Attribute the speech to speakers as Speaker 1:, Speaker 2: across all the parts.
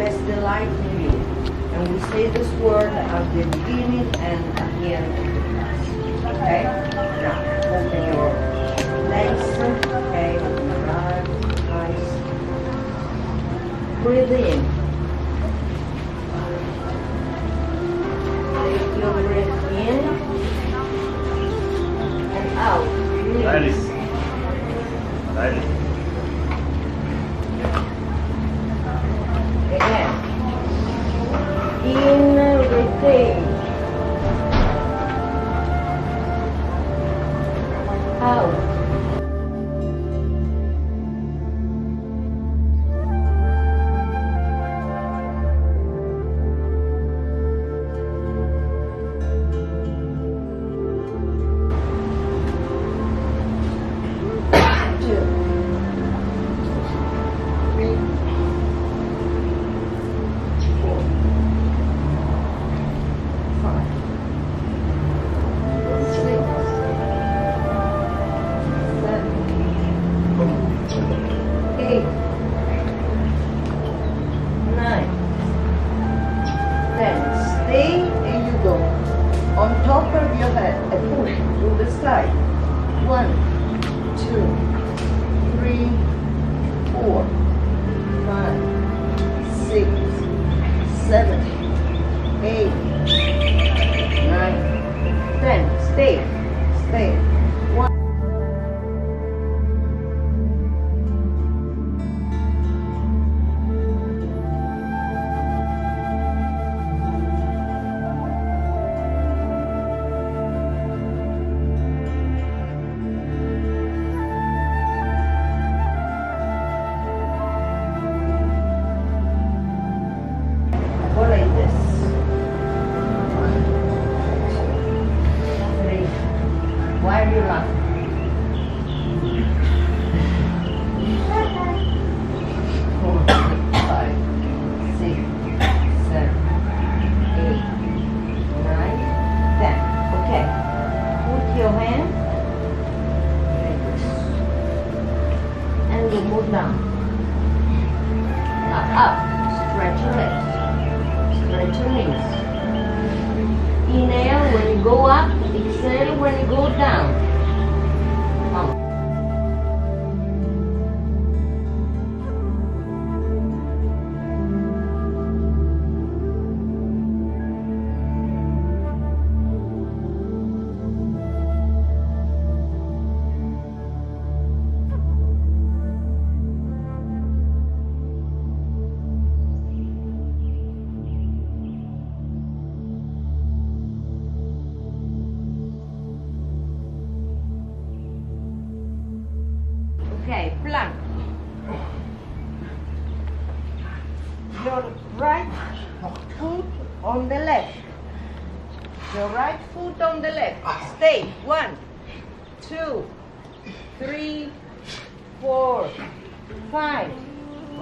Speaker 1: less delight in you. And we say this word at the beginning and at the end of the class. Okay? Now, open your legs. Okay? Open your eyes. Breathe in. Take your breath in and out. Release. Again. In, retain. Out. Okay, plank. Your right foot on the left. Your right foot on the left. Stay. 1, 2, 3, 4, 5.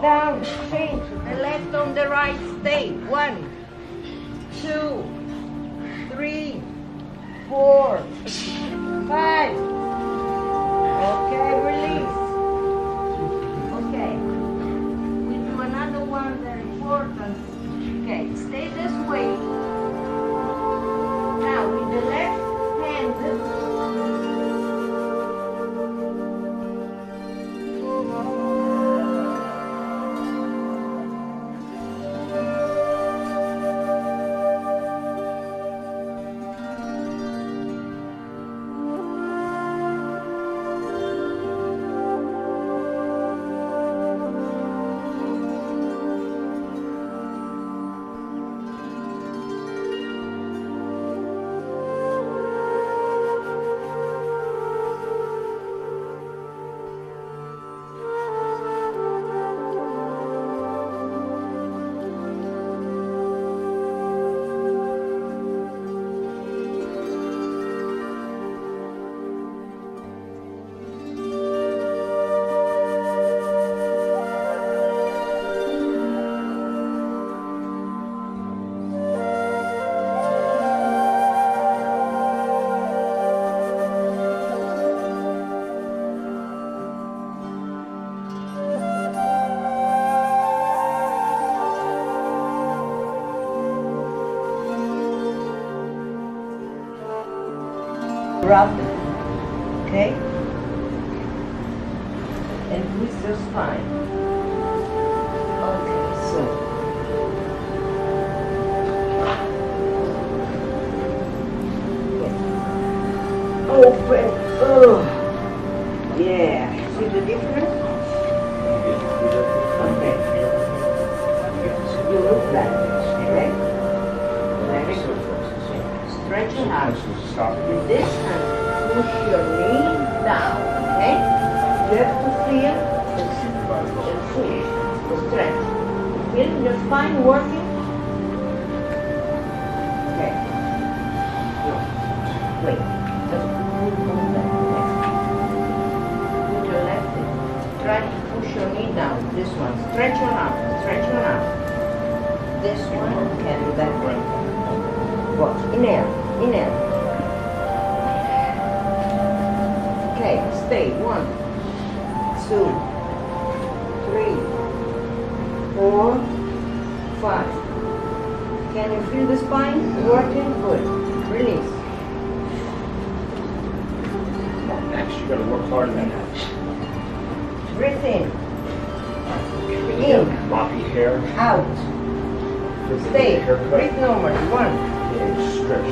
Speaker 1: Down. Change. The left on the right. Stay. 1, 2, 3, 4, 5. Okay, release. Okay. We do another one very important. Okay, stay this way. Now with the left hand. Rub, okay? And twist your spine. Okay, so. Open. Oh. Yeah. See the difference? Okay. You look like this, okay? Very good. Stretch it out. With this hand, push your knee down, okay? You have to feel the push, the stretch. Feel your spine working? Okay. Wait. Just move that. Put your left in. Try to push your knee down. This one. Stretch your arm. Stretch your arm. This one and that way. Watch. Inhale. Inhale. Okay. Stay. 1, 2, 3, 4, 5. Can you feel the spine working? Good. Release.
Speaker 2: Next, you gotta work harder than that.
Speaker 1: Breathe in.
Speaker 2: In. Floppy hair.
Speaker 1: Out. Stay. Breathe normally. 1,
Speaker 2: Yeah, stretch.
Speaker 1: 2,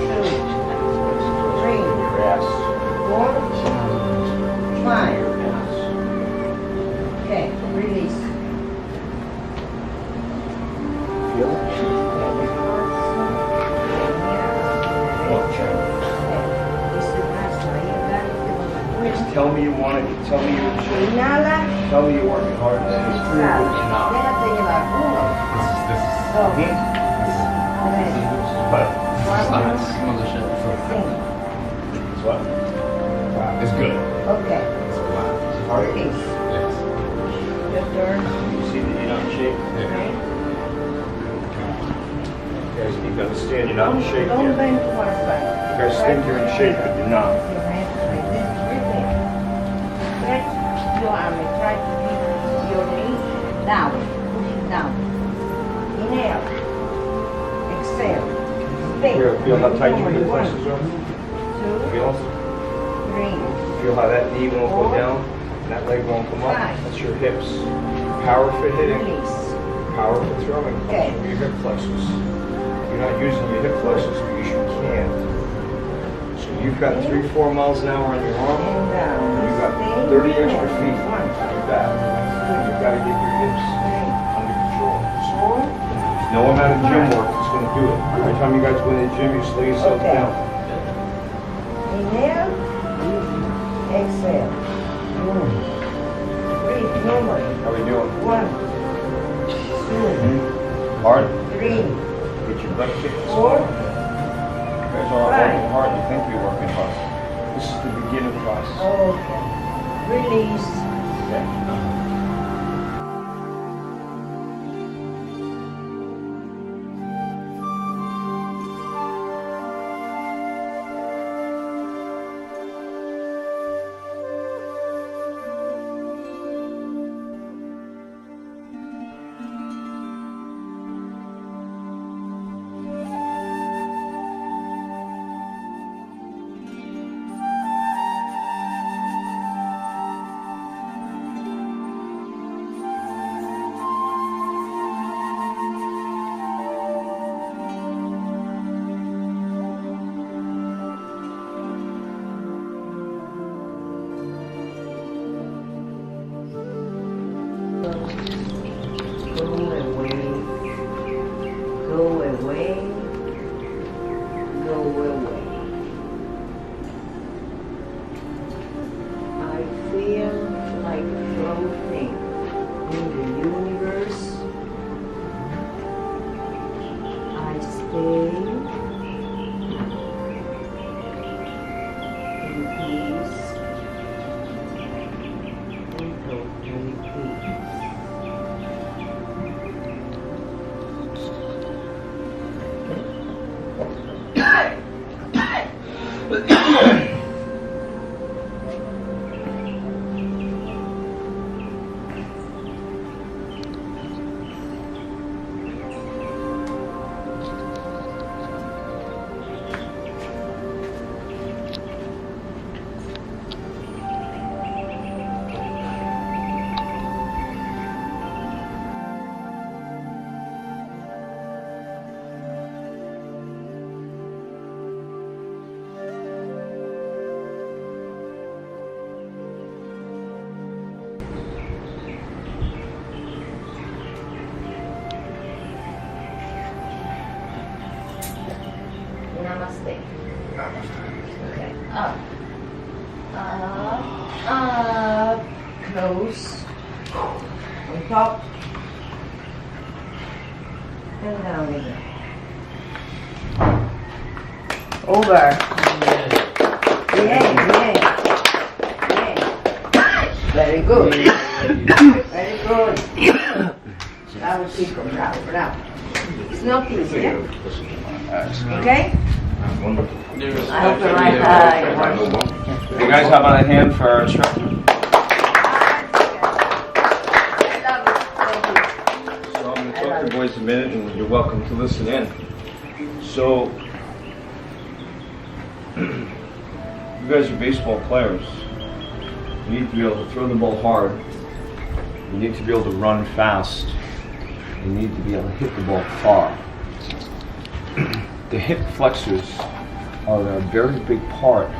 Speaker 1: 3,
Speaker 2: Grass.
Speaker 1: 4, 5.
Speaker 2: Grass.
Speaker 1: Okay. Release.
Speaker 2: Feel it? Tell me you want it. Tell me you're
Speaker 1: Inhala.
Speaker 2: Tell me you're working hard. Then it's true.
Speaker 1: Exhala. Déjate llevar. 1,
Speaker 3: This
Speaker 1: 2, 3,
Speaker 2: But
Speaker 1: 4,
Speaker 3: some other shit.
Speaker 1: 5.
Speaker 2: it's what? Wow.
Speaker 3: It's good.
Speaker 1: Okay.
Speaker 2: Hard.
Speaker 1: Release.
Speaker 3: Yes.
Speaker 1: Your turn.
Speaker 2: You see that you're not in shape?
Speaker 1: Right?
Speaker 2: Guys, you gotta understand you're not in shape
Speaker 1: Don't
Speaker 2: yet.
Speaker 1: bend to one side.
Speaker 2: You guys think you're in shape, but you're not.
Speaker 1: Your hands like this. Breathe in. Stretch your arm and try to keep your knee down. Push it down. Inhale. Exhale. Stay.
Speaker 2: Feel how tight your hip
Speaker 1: 1,
Speaker 2: flexors
Speaker 1: 2,
Speaker 2: are? Feel?
Speaker 1: 3.
Speaker 2: Feel how that knee won't go down and that leg won't come up?
Speaker 1: 5.
Speaker 2: That's your hips. Power for hitting,
Speaker 1: Release.
Speaker 2: power for throwing comes
Speaker 1: Okay.
Speaker 2: from your hip flexors. You're not using your hip flexors because you can't. So you've got 3-4 miles an hour on your arm.
Speaker 1: And down.
Speaker 2: You've got
Speaker 1: Stay.
Speaker 2: 30 extra feet
Speaker 1: 1,
Speaker 2: on your back. You've got to get your hips
Speaker 1: 3,
Speaker 2: under control.
Speaker 1: 4.
Speaker 2: No amount of gym work is going to do it. Every time you guys go to the gym, you slow yourself
Speaker 1: Okay.
Speaker 2: down.
Speaker 1: Inhale. Exhale. Breathe normally.
Speaker 2: How we doing?
Speaker 1: 1, 2,
Speaker 2: Hard?
Speaker 1: 3,
Speaker 2: Get your butt kicked.
Speaker 1: 4.
Speaker 2: You guys aren't working hard. You think you're working hard. This is the beginning process.
Speaker 1: Okay. Release.
Speaker 2: Okay?
Speaker 1: Go away. Go away. I feel like floating in the universe. I stay in peace and total peace. Namaste. Okay, up, up, close, on top, and down again. Over. Yay. Very good. Very good. Bravo, chico, bravo. It's not easy, yeah? Okay? I hope the right eye.
Speaker 2: You guys, how about a hand for our instructor? So I'm going to talk to you boys a minute, and you're welcome to listen in. So, you guys are baseball players. You need to be able to throw the ball hard. You need to be able to run fast. You need to be able to hit the ball far. The hip flexors are a very big part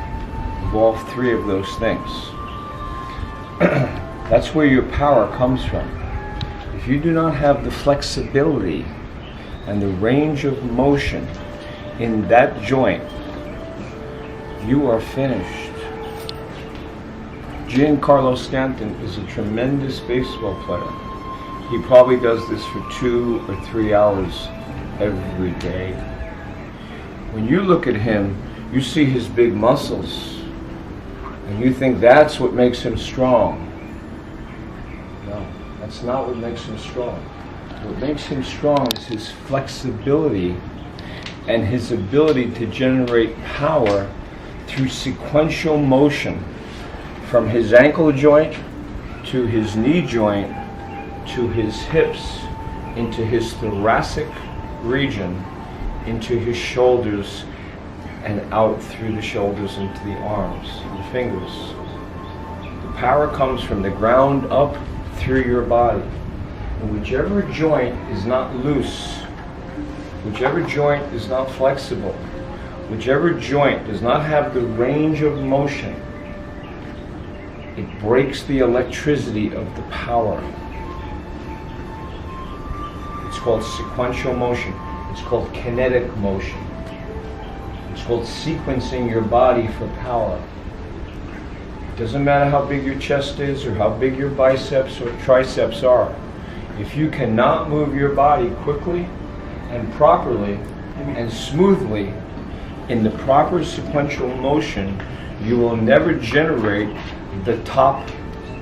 Speaker 2: of all three of those things. That's where your power comes from. If you do not have the flexibility and the range of motion in that joint, you are finished. Giancarlo Stanton is a tremendous baseball player. He probably does this for 2 or 3 hours every day. When you look at him, you see his big muscles, and you think that's what makes him strong. No, that's not what makes him strong. What makes him strong is his flexibility and his ability to generate power through sequential motion from his ankle joint to his knee joint to his hips, into his thoracic region, into his shoulders, and out through the shoulders into the arms and fingers. The power comes from the ground up through your body. And whichever joint is not loose, whichever joint is not flexible, whichever joint does not have the range of motion, it breaks the electricity of the power. It's called sequential motion. It's called kinetic motion. It's called sequencing your body for power. It doesn't matter how big your chest is or how big your biceps or triceps are. If you cannot move your body quickly and properly and smoothly in the proper sequential motion, you will never generate the top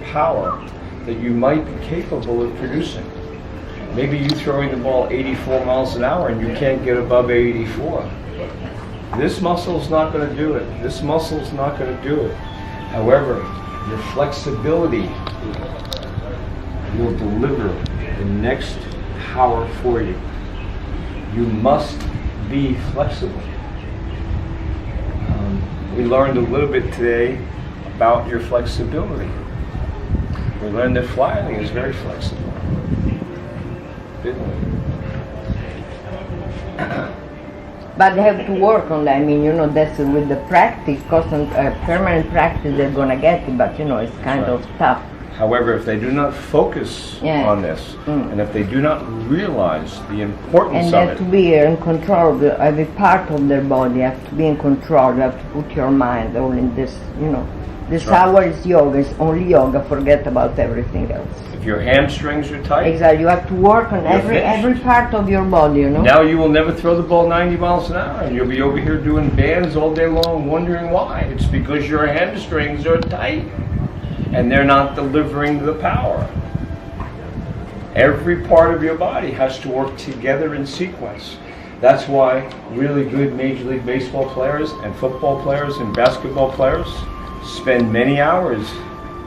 Speaker 2: power that you might be capable of producing. Maybe you're throwing the ball 84 miles an hour and you can't get above 84. This muscle's not going to do it. This muscle's not going to do it. However, your flexibility will deliver the next power for you. You must be flexible. We learned a little bit today about your flexibility. We learned that flying is very flexible.
Speaker 1: But they have to work on that. I mean, that's with the practice, constant, permanent practice, they're gonna get it. But it's kind of tough.
Speaker 2: However, if they do not focus on this, and if they do not realize the importance
Speaker 1: and
Speaker 2: of
Speaker 1: they have
Speaker 2: it,
Speaker 1: to be in control of every part of their body. You have to be in control. You have to put your mind all in this. This hour is yoga. It's only yoga. Forget about everything else.
Speaker 2: if your hamstrings are tight,
Speaker 1: exactly, you have to work on every part of your body, Now
Speaker 2: you will never throw the ball 90 miles an hour, and you'll be over here doing bands all day long wondering why. It's because your hamstrings are tight, and they're not delivering the power. Every part of your body has to work together in sequence. That's why really good Major League Baseball players and football players and basketball players spend many hours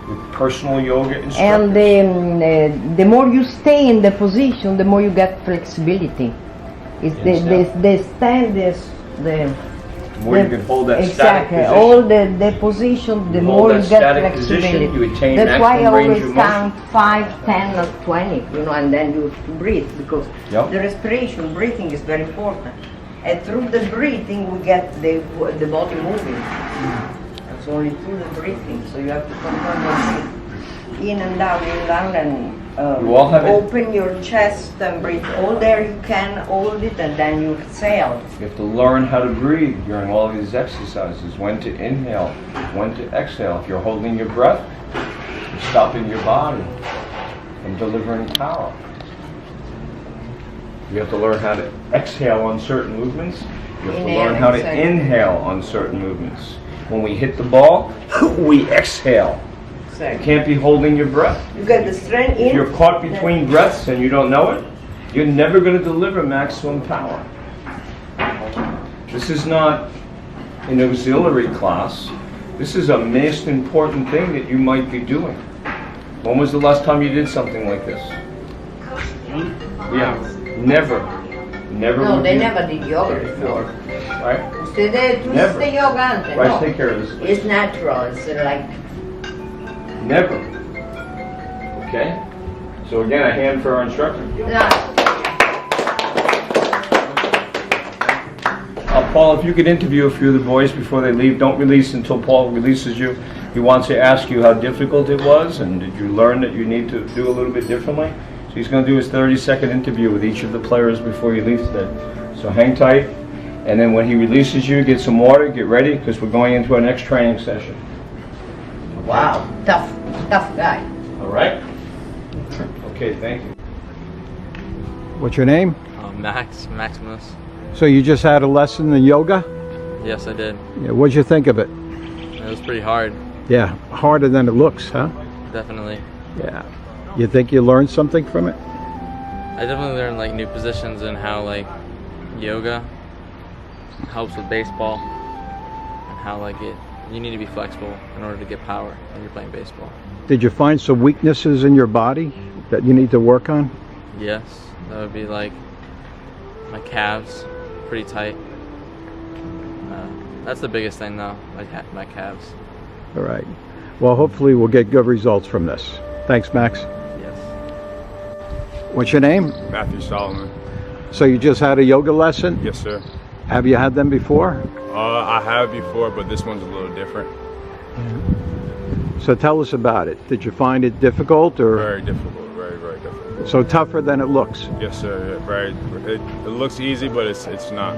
Speaker 2: with personal yoga instructors.
Speaker 1: And the more you stay in the position, the more you get flexibility. It's the
Speaker 2: more you can hold that
Speaker 1: exactly.
Speaker 2: static position.
Speaker 1: All the position, the more you get flexibility.
Speaker 2: You attain
Speaker 1: That's why I
Speaker 2: maximum range
Speaker 1: always
Speaker 2: of
Speaker 1: count 5, 10, or 20, and then you breathe, because the respiration, breathing is very important. And through the breathing, we get the body moving. It's only through the breathing, so you have to control your breath. In and down, and
Speaker 2: You all have it?
Speaker 1: open your chest and breathe all there you can, hold it, and then you exhale.
Speaker 2: You have to learn how to breathe during all these exercises. When to inhale, when to exhale. If you're holding your breath, you're stopping your body from delivering power. You have to learn how to exhale on certain movements. You have to learn how to inhale on certain movements. When we hit the ball, we exhale. You can't be holding your breath.
Speaker 1: You get the strength in.
Speaker 2: If you're caught between breaths and you don't know it, you're never going to deliver maximum power. This is not an auxiliary class. This is a most important thing that you might be doing. When was the last time you did something like this? Yeah, never.
Speaker 1: No, they never did yoga before.
Speaker 2: Right?
Speaker 1: Ustedes, tú
Speaker 2: Never.
Speaker 1: hiciste yoga antes,
Speaker 2: Right,
Speaker 1: no.
Speaker 2: take care of this.
Speaker 1: It's natural, it's like...
Speaker 2: Never. Okay? So again, a hand for our instructor. Paul, if you could interview a few of the boys before they leave, don't release until Paul releases you. He wants to ask you how difficult it was, and did you learn that you need to do a little bit differently? So he's going to do his 30-second interview with each of the players before you leave today. So hang tight, and then when he releases you, get some water, get ready, because we're going into our next training session.
Speaker 1: Wow, tough guy.
Speaker 2: All right? Okay, thank you.
Speaker 3: What's your name?
Speaker 4: Maximus.
Speaker 3: So you just had a lesson in yoga?
Speaker 4: Yes, I did.
Speaker 3: Yeah, what'd you think of it?
Speaker 4: It was pretty hard.
Speaker 3: Yeah, harder than it looks, huh?
Speaker 4: Definitely.
Speaker 3: Yeah. You think you learned something from it?
Speaker 4: I definitely learned like new positions and how like yoga helps with baseball and how like you need to be flexible in order to get power when you're playing baseball.
Speaker 3: Did you find some weaknesses in your body that you need to work on?
Speaker 4: Yes, that would be like my calves, pretty tight. That's the biggest thing though, my calves.
Speaker 3: All right. Well, hopefully we'll get good results from this. Thanks, Max.
Speaker 4: Yes.
Speaker 3: What's your name?
Speaker 5: Matthew Solomon.
Speaker 3: So you just had a yoga lesson?
Speaker 5: Yes, sir.
Speaker 3: Have you had them before?
Speaker 5: I have before, but this one's a little different.
Speaker 3: So tell us about it. Did you find it difficult or?
Speaker 5: Very difficult. Very, very difficult.
Speaker 3: So tougher than it looks?
Speaker 5: Yes, sir. It looks easy, but it's not.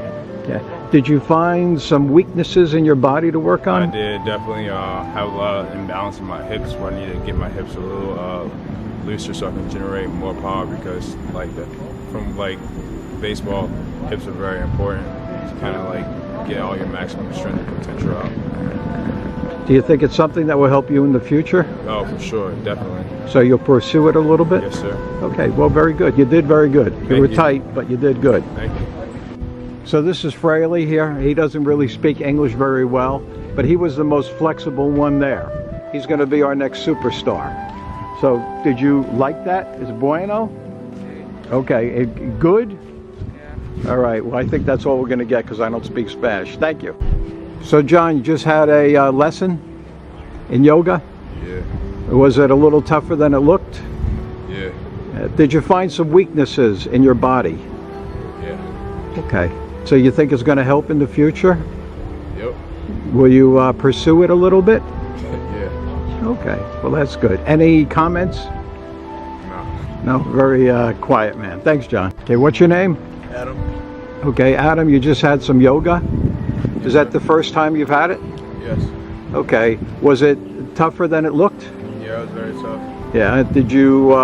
Speaker 3: Yeah. Did you find some weaknesses in your body to work on?
Speaker 5: I did definitely have a lot of imbalance in my hips, where I need to get my hips a little looser so I can generate more power, because from baseball, hips are very important to kind of like get all your maximum strength and potential out.
Speaker 3: Do you think it's something that will help you in the future?
Speaker 5: Oh, for sure, definitely.
Speaker 3: So you'll pursue it a little bit?
Speaker 5: Yes, sir.
Speaker 3: Okay, well, very good. You did very good. You were tight, but you did good.
Speaker 5: Thank you.
Speaker 3: So this is Fraley here. He doesn't really speak English very well, but he was the most flexible one there. He's going to be our next superstar. So did you like that? Is it bueno? Okay, good? All right, well, I think that's all we're going to get because I don't speak Spanish. Thank you. So John, you just had a lesson in yoga?
Speaker 5: Yeah.
Speaker 3: Was it a little tougher than it looked?
Speaker 5: Yeah.
Speaker 3: Did you find some weaknesses in your body?
Speaker 5: Yeah.
Speaker 3: Okay. So you think it's going to help in the future?
Speaker 5: Yep.
Speaker 3: Will you pursue it a little bit?
Speaker 5: Yeah.
Speaker 3: Okay. Well, that's good. Any comments?
Speaker 5: No.
Speaker 3: No? Very quiet man. Thanks, John. Okay, what's your name?
Speaker 5: Adam.
Speaker 3: Okay, Adam, you just had some yoga? Is that the first time you've had it?
Speaker 5: Yes.
Speaker 3: Okay. Was it tougher than it looked?
Speaker 5: Yeah, it was very tough.
Speaker 3: Yeah. Did you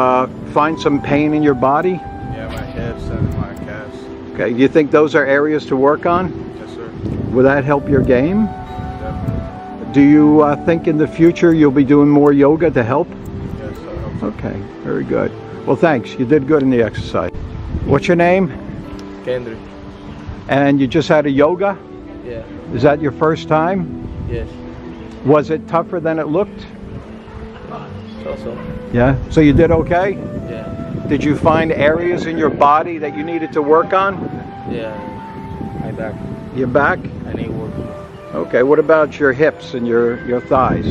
Speaker 3: find some pain in your body?
Speaker 5: Yeah, my hips and my calves.
Speaker 3: Okay. You think those are areas to work on?
Speaker 5: Yes, sir.
Speaker 3: Will that help your game?
Speaker 5: Definitely.
Speaker 3: Do you think in the future you'll be doing more yoga to help?
Speaker 5: Yes, I hope so.
Speaker 3: Okay. Very good. Well, thanks. You did good in the exercise. What's your name?
Speaker 4: Kendrick.
Speaker 3: And you just had a yoga?
Speaker 4: Yeah.
Speaker 3: Is that your first time?
Speaker 4: Yes.
Speaker 3: Was it tougher than it looked?
Speaker 4: So.
Speaker 3: Yeah. So you did okay?
Speaker 4: Yeah.
Speaker 3: Did you find areas in your body that you needed to work on?
Speaker 4: Yeah. My back.
Speaker 3: Your back?
Speaker 4: I need work.
Speaker 3: Okay. What about your hips and your thighs?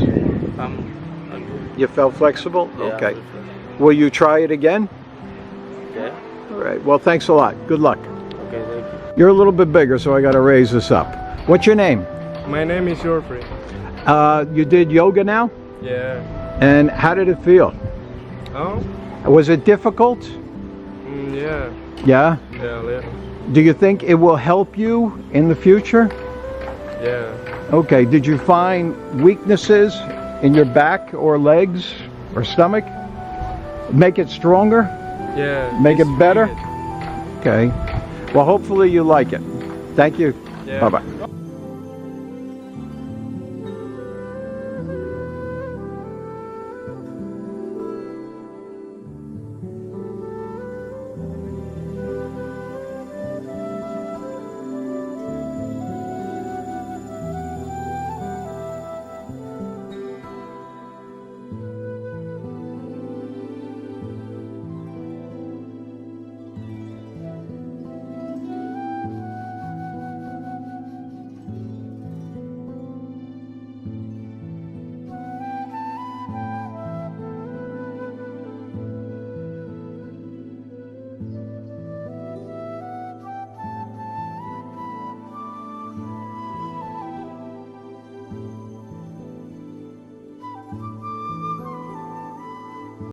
Speaker 4: I'm
Speaker 3: You felt flexible?
Speaker 4: Yeah,
Speaker 3: Okay.
Speaker 4: I'm good.
Speaker 3: Will you try it again?
Speaker 4: Okay.
Speaker 3: All right. Well, thanks a lot. Good luck.
Speaker 4: Okay, thank you.
Speaker 3: You're a little bit bigger, so I got to raise this up. What's your name?
Speaker 6: My name is Jorfrey.
Speaker 3: You did yoga now?
Speaker 6: Yeah.
Speaker 3: And how did it feel?
Speaker 6: Oh,
Speaker 3: Was it difficult?
Speaker 6: Yeah.
Speaker 3: Yeah?
Speaker 6: Yeah.
Speaker 3: Do you think it will help you in the future?
Speaker 6: Yeah.
Speaker 3: Okay, did you find weaknesses in your back or legs or stomach? Make it stronger?
Speaker 6: Yeah.
Speaker 3: Make
Speaker 6: it's
Speaker 3: it better?
Speaker 6: really
Speaker 3: Okay. Well, hopefully you like it. Thank you.
Speaker 6: good. Yeah.
Speaker 3: Bye-bye.